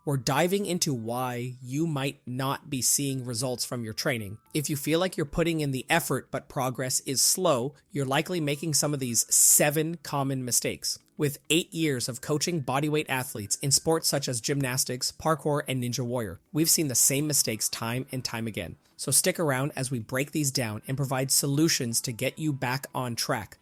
We're diving into why you might not be seeing results from your training. If you feel like you're putting in the effort but progress is slow, you're likely making some of these 7 common mistakes. With 8 years of coaching bodyweight athletes in sports such as gymnastics, parkour, and ninja warrior, we've seen the same mistakes time and time again. So stick around as we break these down and provide solutions to get you back on track.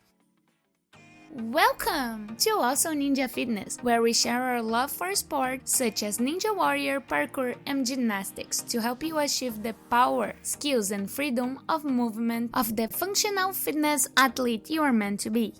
Welcome to Also Ninja Fitness, where we share our love for sports such as ninja warrior, parkour, and gymnastics to help you achieve the power, skills, and freedom of movement of the functional fitness athlete you are meant to be.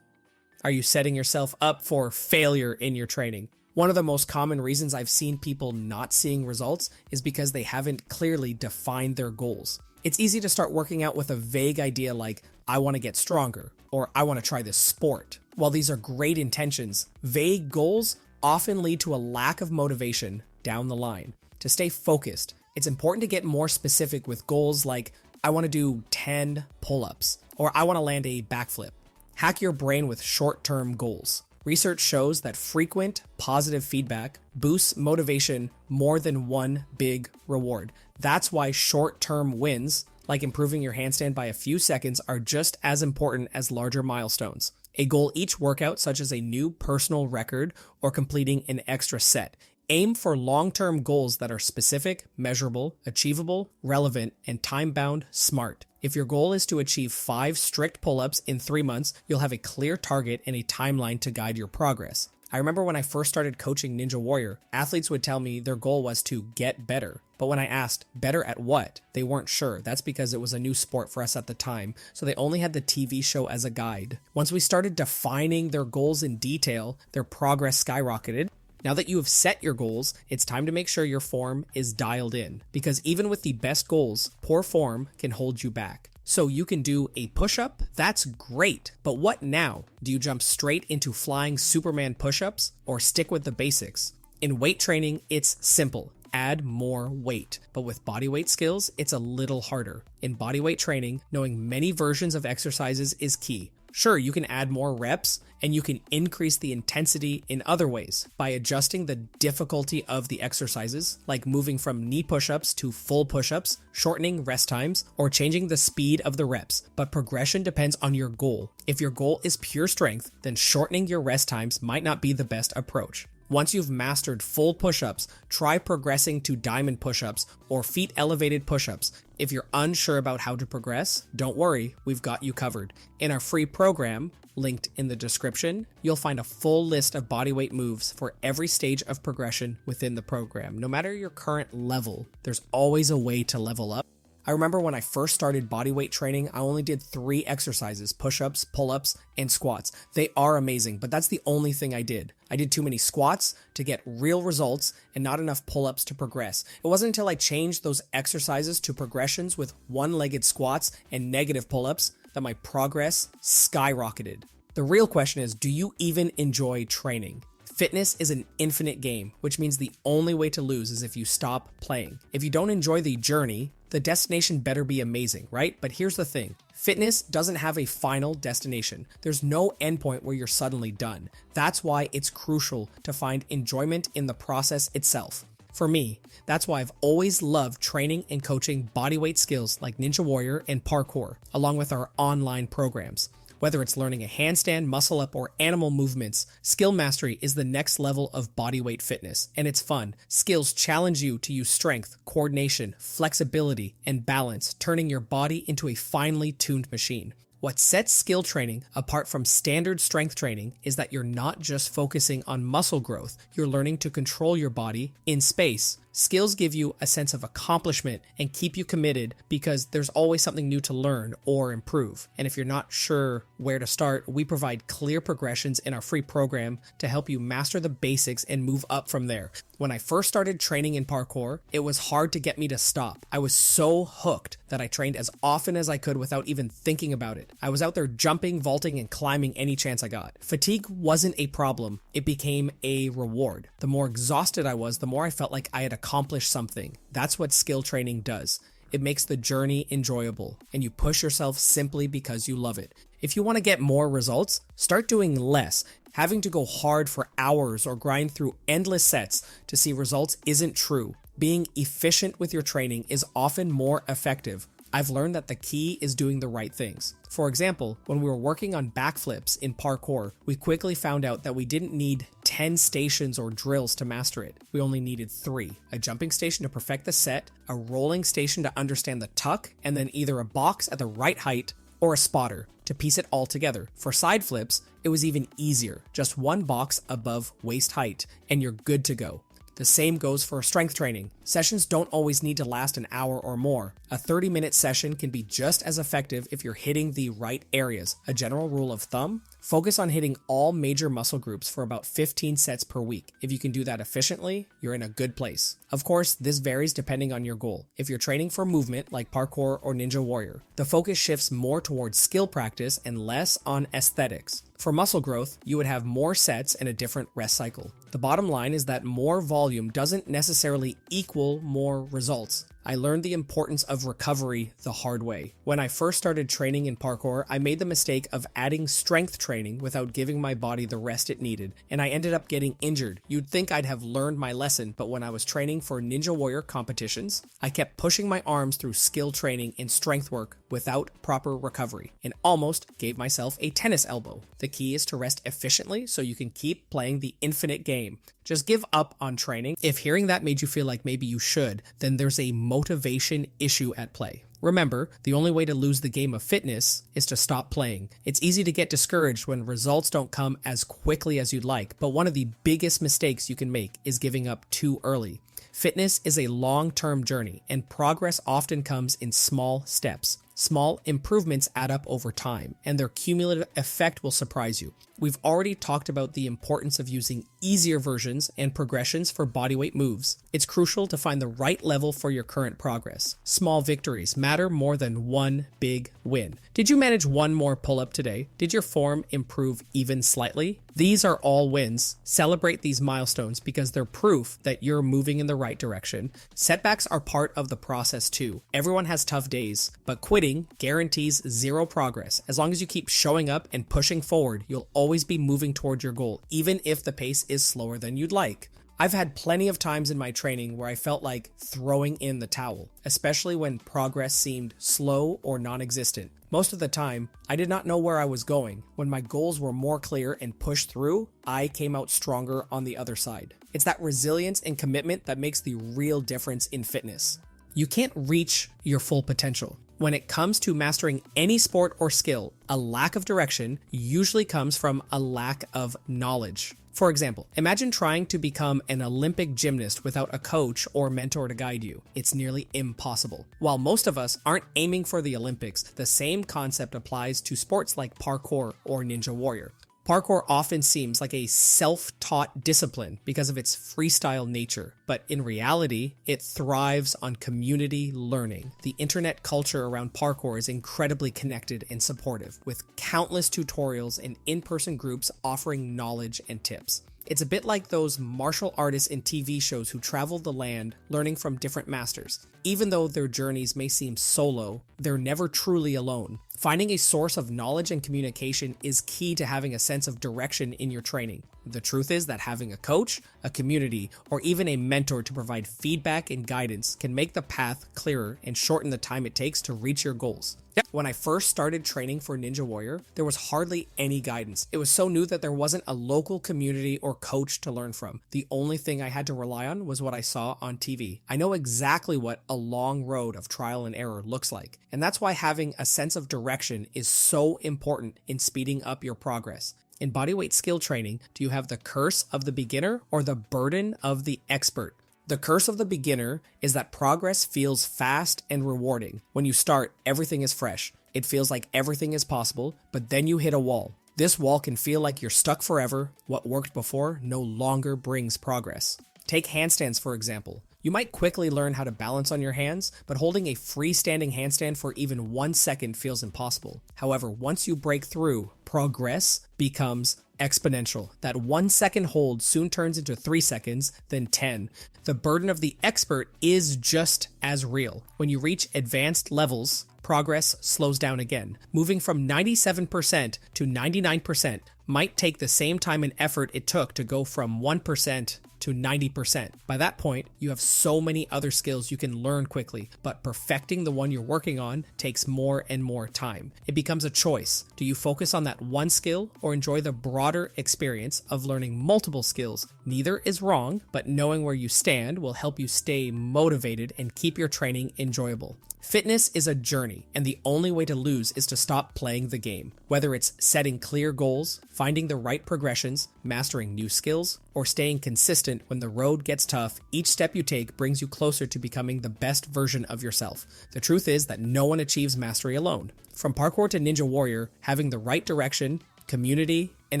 Are you setting yourself up for failure in your training? One of the most common reasons I've seen people not seeing results is because they haven't clearly defined their goals. It's easy to start working out with a vague idea like, I want to get stronger, or I want to try this sport. While these are great intentions, vague goals often lead to a lack of motivation down the line. To stay focused, it's important to get more specific with goals like, I want to do 10 pull-ups, or I want to land a backflip. Hack your brain with short-term goals. Research shows that frequent positive feedback boosts motivation more than one big reward. That's why short-term wins, like improving your handstand by a few seconds, are just as important as larger milestones. A goal each workout, such as a new personal record or completing an extra set. Aim for long-term goals that are specific, measurable, achievable, relevant, and time-bound, smart. If your goal is to achieve 5 strict pull-ups in 3 months, you'll have a clear target and a timeline to guide your progress. I remember when I first started coaching Ninja Warrior, athletes would tell me their goal was to get better. But when I asked, better at what? They weren't sure. That's because it was a new sport for us at the time, so they only had the TV show as a guide. Once we started defining their goals in detail, their progress skyrocketed. Now that you have set your goals, it's time to make sure your form is dialed in, because even with the best goals, poor form can hold you back. So you can do a push-up, that's great, but what now? Do you jump straight into flying Superman push-ups or stick with the basics? In weight training, it's simple. Add more weight. But with bodyweight skills, it's a little harder. In bodyweight training, knowing many versions of exercises is key. Sure, you can add more reps, and you can increase the intensity in other ways by adjusting the difficulty of the exercises, like moving from knee push-ups to full push-ups, shortening rest times, or changing the speed of the reps. But progression depends on your goal. If your goal is pure strength, then shortening your rest times might not be the best approach. Once you've mastered full push-ups, try progressing to diamond push-ups or feet elevated push-ups. If you're unsure about how to progress, don't worry, we've got you covered. In our free program, linked in the description, you'll find a full list of bodyweight moves for every stage of progression within the program. No matter your current level, there's always a way to level up. I remember when I first started bodyweight training, I only did 3 exercises, push-ups, pull-ups, and squats. They are amazing, but that's the only thing I did. I did too many squats to get real results and not enough pull-ups to progress. It wasn't until I changed those exercises to progressions with one-legged squats and negative pull-ups that my progress skyrocketed. The real question is, do you even enjoy training? Fitness is an infinite game, which means the only way to lose is if you stop playing. If you don't enjoy the journey, the destination better be amazing, right? But here's the thing. Fitness doesn't have a final destination. There's no endpoint where you're suddenly done. That's why it's crucial to find enjoyment in the process itself. For me, that's why I've always loved training and coaching bodyweight skills like Ninja Warrior and Parkour, along with our online programs. Whether it's learning a handstand, muscle up, or animal movements, skill mastery is the next level of bodyweight fitness, and it's fun. Skills challenge you to use strength, coordination, flexibility, and balance, turning your body into a finely tuned machine. What sets skill training apart from standard strength training is that you're not just focusing on muscle growth, you're learning to control your body in space. Skills give you a sense of accomplishment and keep you committed because there's always something new to learn or improve. And if you're not sure where to start, we provide clear progressions in our free program to help you master the basics and move up from there. When I first started training in parkour, it was hard to get me to stop. I was so hooked that I trained as often as I could without even thinking about it. I was out there jumping, vaulting, and climbing any chance I got. Fatigue wasn't a problem. It became a reward. The more exhausted I was, the more I felt like I had accomplished something. That's what skill training does. It makes the journey enjoyable, and you push yourself simply because you love it. If you want to get more results, start doing less. Having to go hard for hours or grind through endless sets to see results isn't true. Being efficient with your training is often more effective. I've learned that the key is doing the right things. For example, when we were working on backflips in parkour, we quickly found out that we didn't need 10 stations or drills to master it. We only needed 3. A jumping station to perfect the set, a rolling station to understand the tuck, and then either a box at the right height or a spotter to piece it all together. For side flips, it was even easier. Just one box above waist height, and you're good to go. The same goes for strength training. Sessions don't always need to last an hour or more. A 30-minute session can be just as effective if you're hitting the right areas. A general rule of thumb: focus on hitting all major muscle groups for about 15 sets per week. If you can do that efficiently, you're in a good place. Of course, this varies depending on your goal. If you're training for movement like parkour or ninja warrior, the focus shifts more towards skill practice and less on aesthetics. For muscle growth, you would have more sets and a different rest cycle. The bottom line is that more volume doesn't necessarily equal more results. I learned the importance of recovery the hard way. When I first started training in parkour, I made the mistake of adding strength training without giving my body the rest it needed, and I ended up getting injured. You'd think I'd have learned my lesson, but when I was training for Ninja Warrior competitions, I kept pushing my arms through skill training and strength work without proper recovery, and almost gave myself a tennis elbow. The key is to rest efficiently so you can keep playing the infinite game. Just give up on training. If hearing that made you feel like maybe you should, then there's a motivation issue at play. Remember, the only way to lose the game of fitness is to stop playing. It's easy to get discouraged when results don't come as quickly as you'd like, but one of the biggest mistakes you can make is giving up too early. Fitness is a long-term journey, and progress often comes in small steps. Small improvements add up over time, and their cumulative effect will surprise you. We've already talked about the importance of using easier versions and progressions for bodyweight moves. It's crucial to find the right level for your current progress. Small victories matter more than one big win. Did you manage one more pull-up today? Did your form improve even slightly? These are all wins. Celebrate these milestones because they're proof that you're moving in the right direction. Setbacks are part of the process too. Everyone has tough days, but quitting guarantees zero progress. As long as you keep showing up and pushing forward, you'll always be moving toward your goal, even if the pace is slower than you'd like. I've had plenty of times in my training where I felt like throwing in the towel, especially when progress seemed slow or non-existent. Most of the time, I did not know where I was going. When my goals were more clear and pushed through, I came out stronger on the other side. It's that resilience and commitment that makes the real difference in fitness. You can't reach your full potential. When it comes to mastering any sport or skill, a lack of direction usually comes from a lack of knowledge. For example, imagine trying to become an Olympic gymnast without a coach or mentor to guide you. It's nearly impossible. While most of us aren't aiming for the Olympics, the same concept applies to sports like parkour or ninja warrior. Parkour often seems like a self-taught discipline because of its freestyle nature, but in reality, it thrives on community learning. The internet culture around parkour is incredibly connected and supportive, with countless tutorials and in-person groups offering knowledge and tips. It's a bit like those martial artists in TV shows who travel the land learning from different masters. Even though their journeys may seem solo, they're never truly alone. Finding a source of knowledge and communication is key to having a sense of direction in your training. The truth is that having a coach, a community, or even a mentor to provide feedback and guidance can make the path clearer and shorten the time it takes to reach your goals. When I first started training for Ninja Warrior, there was hardly any guidance. It was so new that there wasn't a local community or coach to learn from. The only thing I had to rely on was what I saw on TV. I know exactly what a long road of trial and error looks like, and that's why having a sense of direction is so important in speeding up your progress. In bodyweight skill training, do you have the curse of the beginner or the burden of the expert? The curse of the beginner is that progress feels fast and rewarding. When you start, everything is fresh. It feels like everything is possible, but then you hit a wall. This wall can feel like you're stuck forever. What worked before no longer brings progress. Take handstands, for example. You might quickly learn how to balance on your hands, but holding a freestanding handstand for even 1 second feels impossible. However, once you break through, progress becomes exponential. That 1 second hold soon turns into 3 seconds, then 10. The burden of the expert is just as real. When you reach advanced levels, progress slows down again. Moving from 97% to 99% might take the same time and effort it took to go from 1% to 90%. By that point, you have so many other skills you can learn quickly, but perfecting the one you're working on takes more and more time. It becomes a choice. Do you focus on that one skill or enjoy the broader experience of learning multiple skills? Neither is wrong, but knowing where you stand will help you stay motivated and keep your training enjoyable. Fitness is a journey, and the only way to lose is to stop playing the game. Whether it's setting clear goals, finding the right progressions, mastering new skills, or staying consistent when the road gets tough, each step you take brings you closer to becoming the best version of yourself. The truth is that no one achieves mastery alone. From parkour to Ninja Warrior, having the right direction, community, and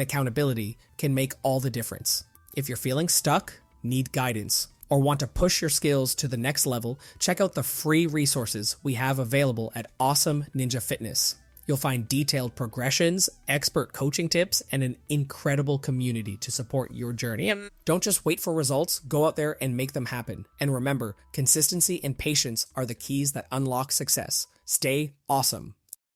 accountability can make all the difference. If you're feeling stuck, need guidance, or want to push your skills to the next level, check out the free resources we have available at Awesome Ninja Fitness. You'll find detailed progressions, expert coaching tips, and an incredible community to support your journey. Don't just wait for results, go out there and make them happen. And remember, consistency and patience are the keys that unlock success. Stay awesome.